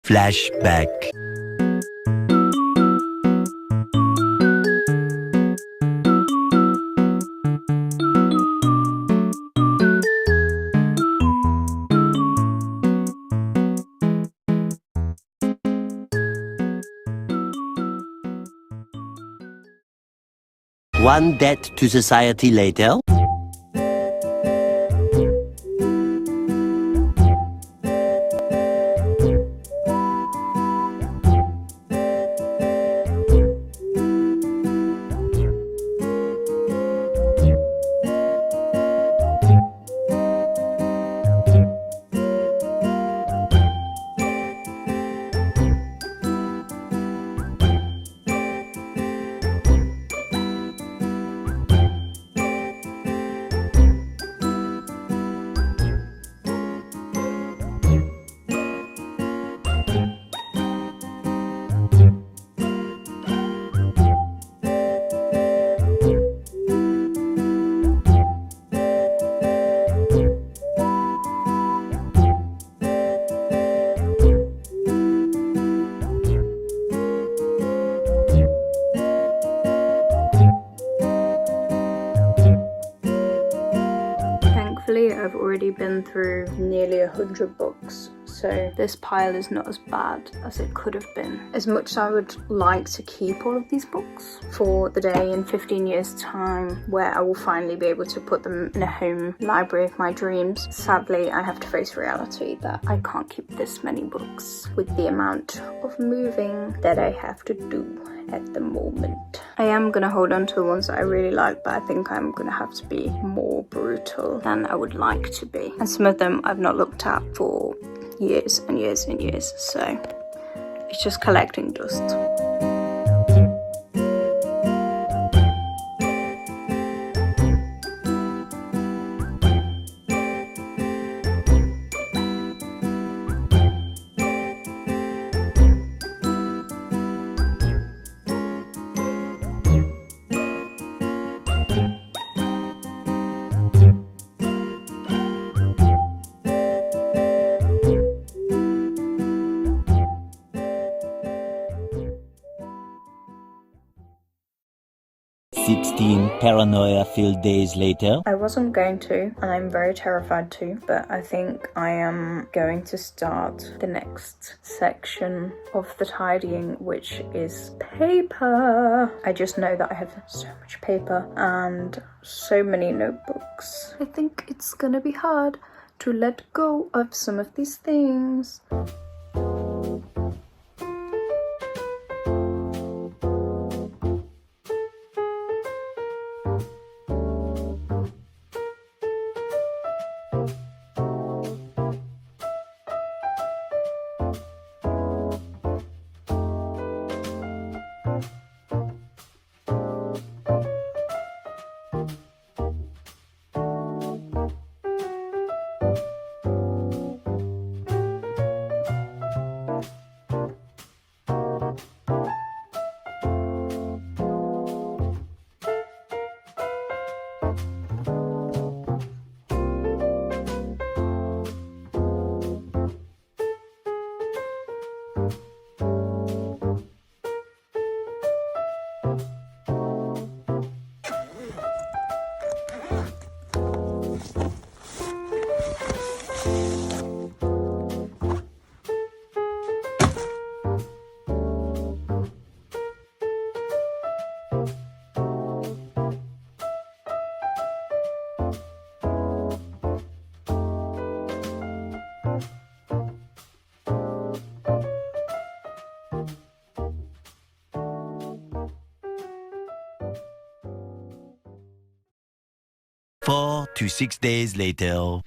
Flashback. One debt to society later. I've already been through nearly 100 books, so this pile is not as bad as it could have been. As much as I would like to keep all of these books for the day in 15 years time where I will finally be able to put them in a home library of my dreams, sadly I have to face reality that I can't keep this many books with the amount of moving that I have to do at the moment. I am gonna hold on to the ones that I really like, but I think I'm gonna have to be more brutal than I would like to be. And some of them I've not looked at for years and years and years, so it's just collecting dust. Paranoia-filled days later. I wasn't going to, and I'm very terrified to, but I think I am going to start the next section of the tidying, which is paper. I just know that I have so much paper and so many notebooks. I think it's gonna be hard to let go of some of these things. Four to 6 days later.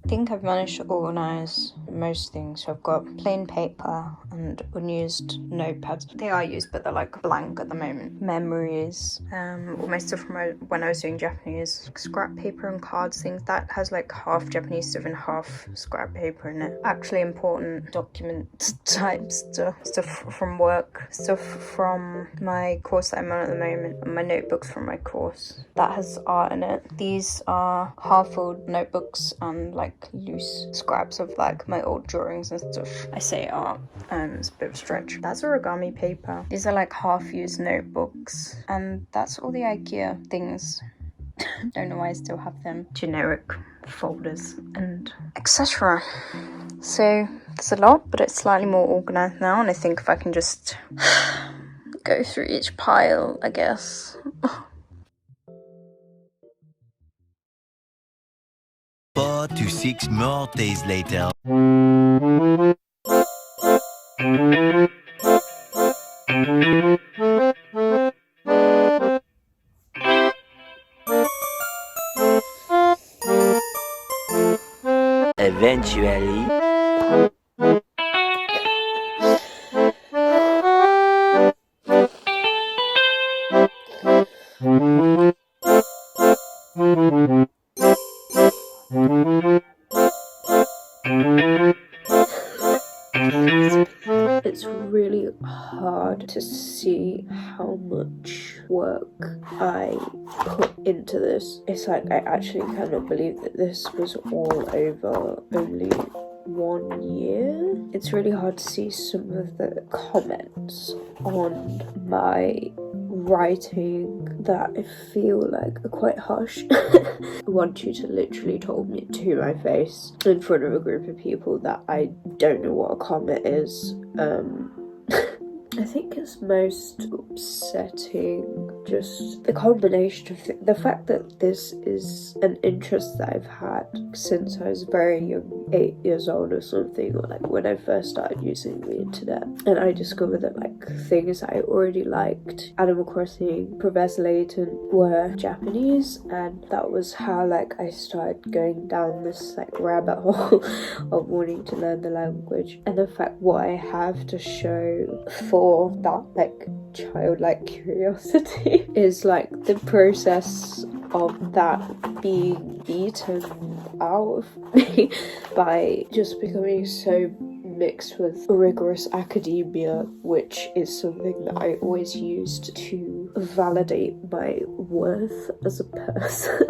I think I've managed to organise most things. So I've got plain paper and and unused notepads. They are used, but they're like blank at the moment. Memories, all my stuff from when I was doing Japanese, scrap paper and cards, things that has like half Japanese stuff and half scrap paper in it. Actually important document type stuff from work, stuff from my course that I'm on at the moment, and my notebooks from my course that has art in it. These are half-filled notebooks and like loose scraps of like my old drawings and stuff. I say art, it's a bit of a stretch. That's origami paper. These are like half-used notebooks, and that's all the IKEA things. Don't know why I still have them. Generic folders and etc. So there's a lot, but it's slightly more organized now, and I think if I can just go through each pile, I guess. 4 to 6 more days later. Eventually. It's really hard to see how much work I put into this. It's like I actually cannot believe that this was all over only 1 year. It's really hard to see some of the comments on my writing that I feel like are quite harsh. I want you to literally told me to my face in front of a group of people that I don't know what a comment is. I think it's most upsetting just the combination of the fact that this is an interest that I've had since I was very young, 8 years old or something, or like when I first started using the internet, and I discovered that like things that I already liked, Animal Crossing, Professor Layton, were Japanese, and that was how like I started going down this like rabbit hole of wanting to learn the language. And the fact what I have to show for that like childlike curiosity is like the process of that being beaten out of me by just becoming so mixed with rigorous academia, which is something that I always used to validate my worth as a person.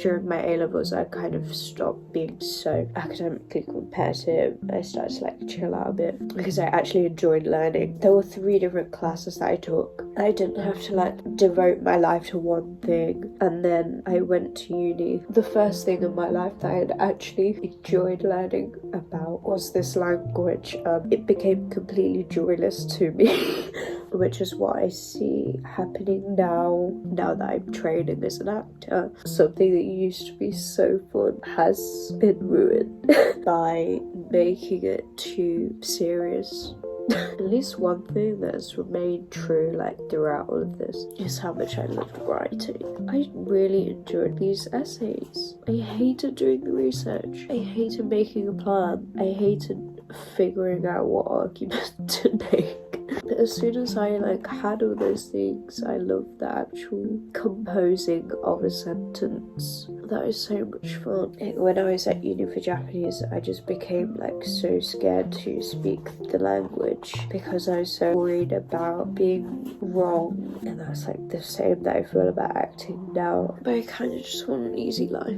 During my A-levels, I kind of stopped being so academically competitive. I started to like chill out a bit because I actually enjoyed learning. There were 3 different classes that I took. I didn't have to like devote my life to one thing, and then I went to uni. The first thing in my life that I had actually enjoyed learning about was this language. It became completely joyless to me, which is what I see happening now that I'm training as an actor. Something that used to be so fun has been ruined by making it too serious. At least one thing that has remained true like throughout all of this is how much I loved writing. I really enjoyed these essays. I hated doing the research. I hated making a plan. I hated figuring out what argument to make. But as soon as I like had all those things, I loved the actual composing of a sentence. That is so much fun. When I was at uni for Japanese, I just became like so scared to speak the language because I was so worried about being wrong, and that's like the same that I feel about acting now. But I kind of just want an easy life.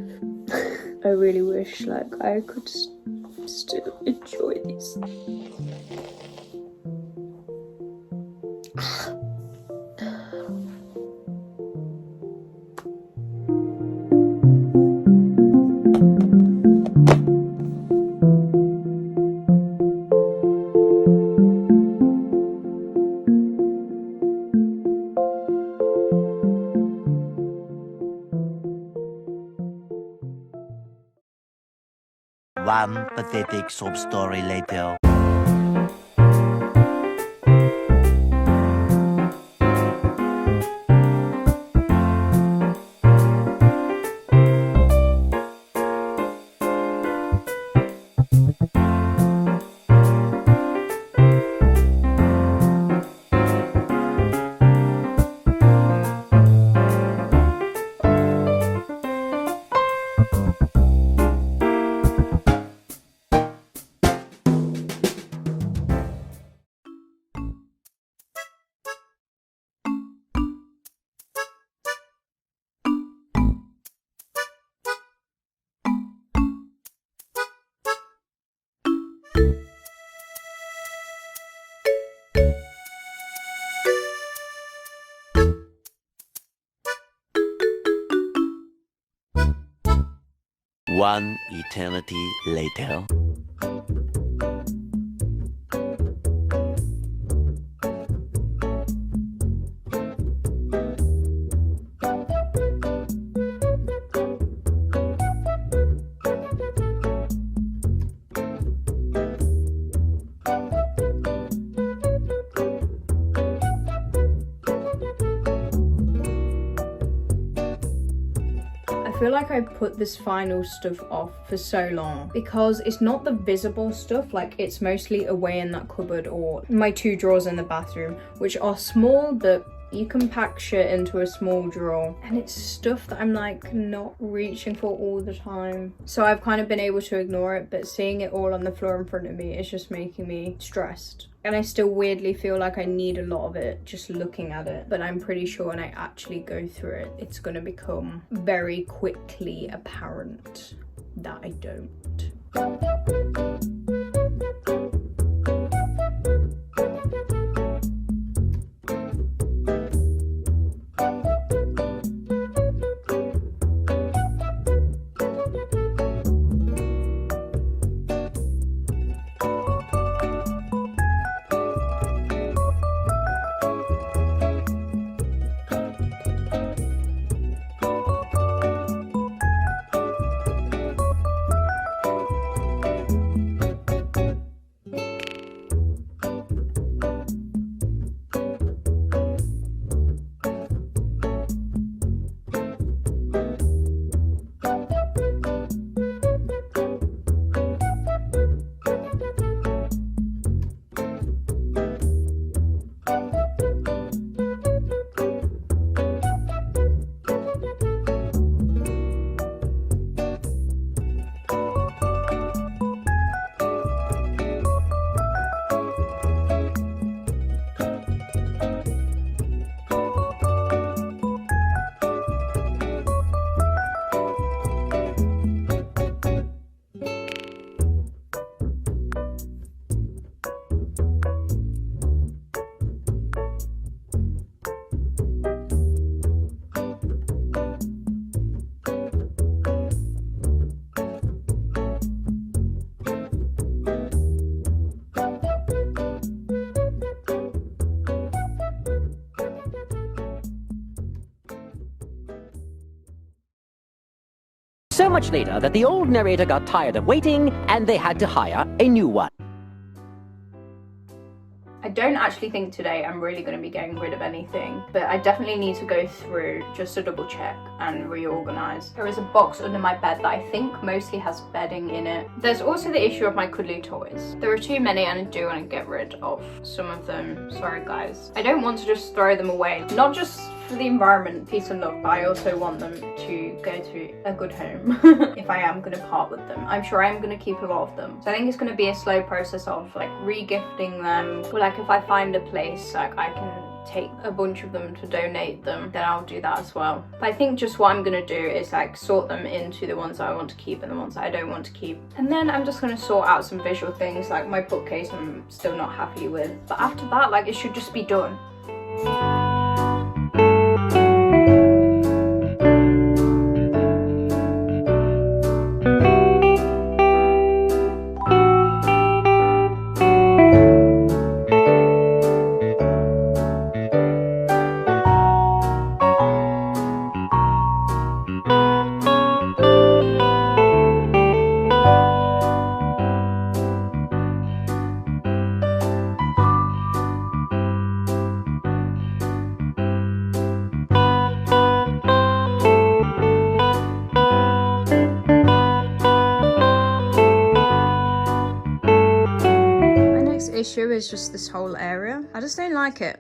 I really wish like I could still enjoy this. One pathetic sob story later. One eternity later. I feel like I put this final stuff off for so long because it's not the visible stuff, like it's mostly away in that cupboard or my 2 drawers in the bathroom, which are small, but you can pack shit into a small drawer, and it's stuff that I'm like not reaching for all the time. So I've kind of been able to ignore it, but seeing it all on the floor in front of me is just making me stressed. And I still weirdly feel like I need a lot of it just looking at it, but I'm pretty sure when I actually go through it, it's gonna become very quickly apparent that I don't. So much later that the old narrator got tired of waiting and they had to hire a new one. I don't actually think today I'm really going to be getting rid of anything, but I definitely need to go through just to double check and reorganize. There is a box under my bed that I think mostly has bedding in it. There's also the issue of my cuddly toys. There are too many and I do want to get rid of some of them. Sorry guys. I don't want to just throw them away. Not just for the environment, peace and love, but I also want them to go to a good home if I am going to part with them. I'm sure I'm going to keep a lot of them. So I think it's going to be a slow process of like re-gifting them, or like if I find a place like I can take a bunch of them to donate them, then I'll do that as well. But I think just what I'm going to do is like sort them into the ones that I want to keep and the ones that I don't want to keep. And then I'm just going to sort out some visual things, like my bookcase I'm still not happy with. But after that, like it should just be done. Issue is just this whole area. I just don't like it.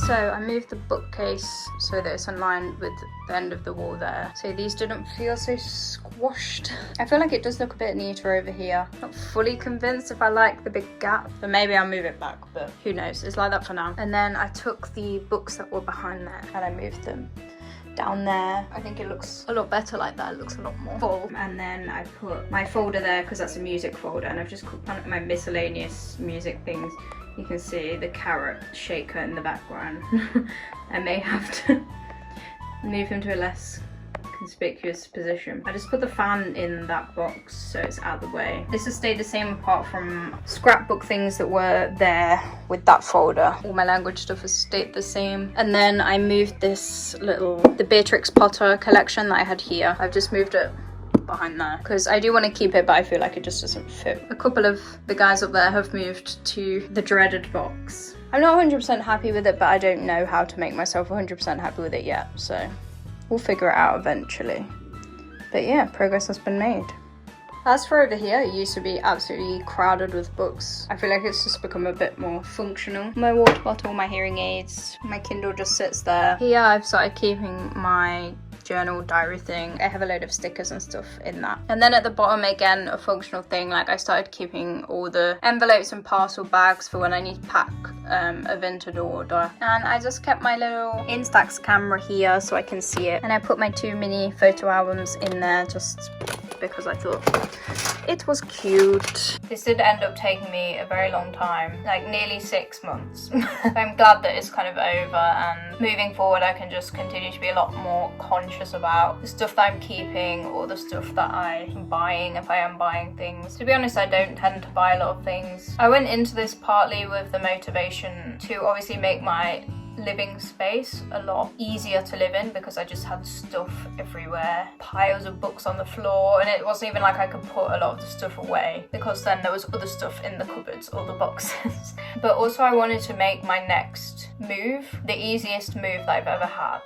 So I moved the bookcase so that it's in line with the end of the wall there. So these didn't feel so squashed. I feel like it does look a bit neater over here. Not fully convinced if I like the big gap, but maybe I'll move it back, but who knows, it's like that for now. And then I took the books that were behind there and I moved them down there. I think it looks a lot better like that. It looks a lot more full. And then I put my folder there because that's a music folder, and I've just put my miscellaneous music things. You can see the carrot shaker in the background. I may have to move him to a less conspicuous position. I just put the fan in that box so it's out of the way. This has stayed the same apart from scrapbook things that were there with that folder. All my language stuff has stayed the same. And then I moved the Beatrix Potter collection that I had here. I've just moved it behind there because I do want to keep it, but I feel like it just doesn't fit. A couple of the guys up there have moved to the dreaded box. I'm not 100% happy with it, but I don't know how to make myself 100% happy with it yet, so we'll figure it out eventually. But yeah, progress has been made. As for over here, it used to be absolutely crowded with books. I feel like it's just become a bit more functional. My water bottle, my hearing aids, my Kindle just sits there. Here I've started keeping my journal diary thing. I have a load of stickers and stuff in that. And then at the bottom, again, a functional thing, like I started keeping all the envelopes and parcel bags for when I need to pack a vinted order. And I just kept my little Instax camera here so I can see it. And I put my 2 mini photo albums in there just because I thought it was cute. This did end up taking me a very long time, like nearly 6 months. I'm glad that it's kind of over, and moving forward I can just continue to be a lot more conscious about the stuff that I'm keeping or the stuff that I'm buying, if I am buying things. To be honest, I don't tend to buy a lot of things. I went into this partly with the motivation to obviously make my living space a lot easier to live in, because I just had stuff everywhere, piles of books on the floor, and it wasn't even like I could put a lot of the stuff away because then there was other stuff in the cupboards or the boxes. But also I wanted to make my next move the easiest move that I've ever had.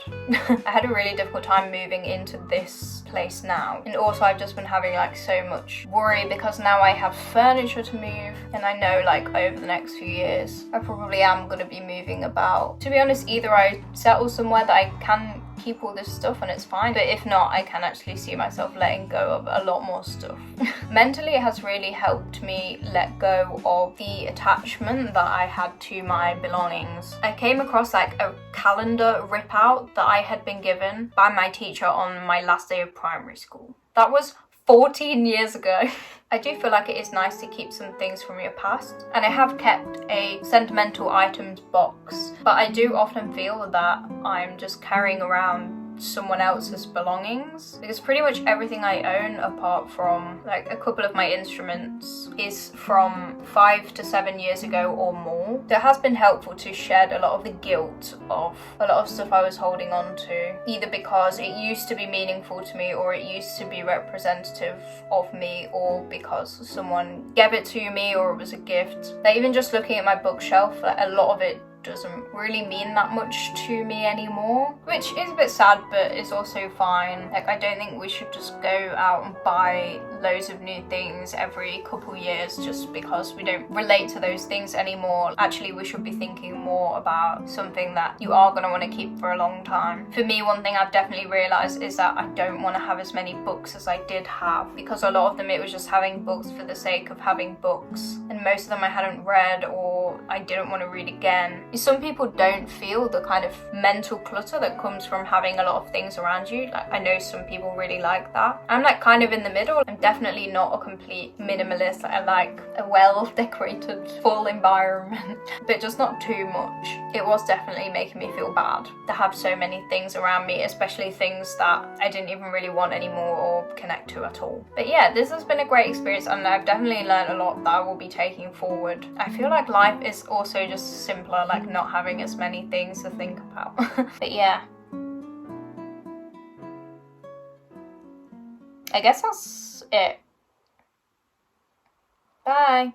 I had a really difficult time moving into this place now, and also I've just been having like so much worry because now I have furniture to move, and I know like over the next few years I probably am going to be moving about. To be honest, either I settle somewhere that I can keep all this stuff and it's fine, but if not, I can actually see myself letting go of a lot more stuff. Mentally, it has really helped me let go of the attachment that I had to my belongings. I came across like a calendar rip out that I had been given by my teacher on my last day of primary school. That was 14 years ago. I do feel like it is nice to keep some things from your past, and I have kept a sentimental items box, but I do often feel that I'm just carrying around someone else's belongings, because pretty much everything I own apart from like a couple of my instruments is from 5 to 7 years ago or more. So it has been helpful to shed a lot of the guilt of a lot of stuff I was holding on to, either because it used to be meaningful to me or it used to be representative of me, or because someone gave it to me or it was a gift. Like even just looking at my bookshelf, like a lot of it doesn't really mean that much to me anymore, which is a bit sad, but it's also fine. Like I don't think we should just go out and buy loads of new things every couple years just because we don't relate to those things anymore. Actually, we should be thinking more about something that you are going to want to keep for a long time. For me, one thing I've definitely realised is that I don't want to have as many books as I did have, because a lot of them it was just having books for the sake of having books, and most of them I hadn't read or I didn't want to read again. Some people don't feel the kind of mental clutter that comes from having a lot of things around you. Like I know some people really like that. I'm like kind of in the middle. I'm definitely not a complete minimalist. I like a well decorated full environment, but just not too much. It was definitely making me feel bad to have so many things around me, especially things that I didn't even really want anymore or connect to at all. But yeah, this has been a great experience, and I've definitely learned a lot that I will be taking forward. I feel like life is also just simpler, like not having as many things to think about. But yeah, I guess that's it. Bye.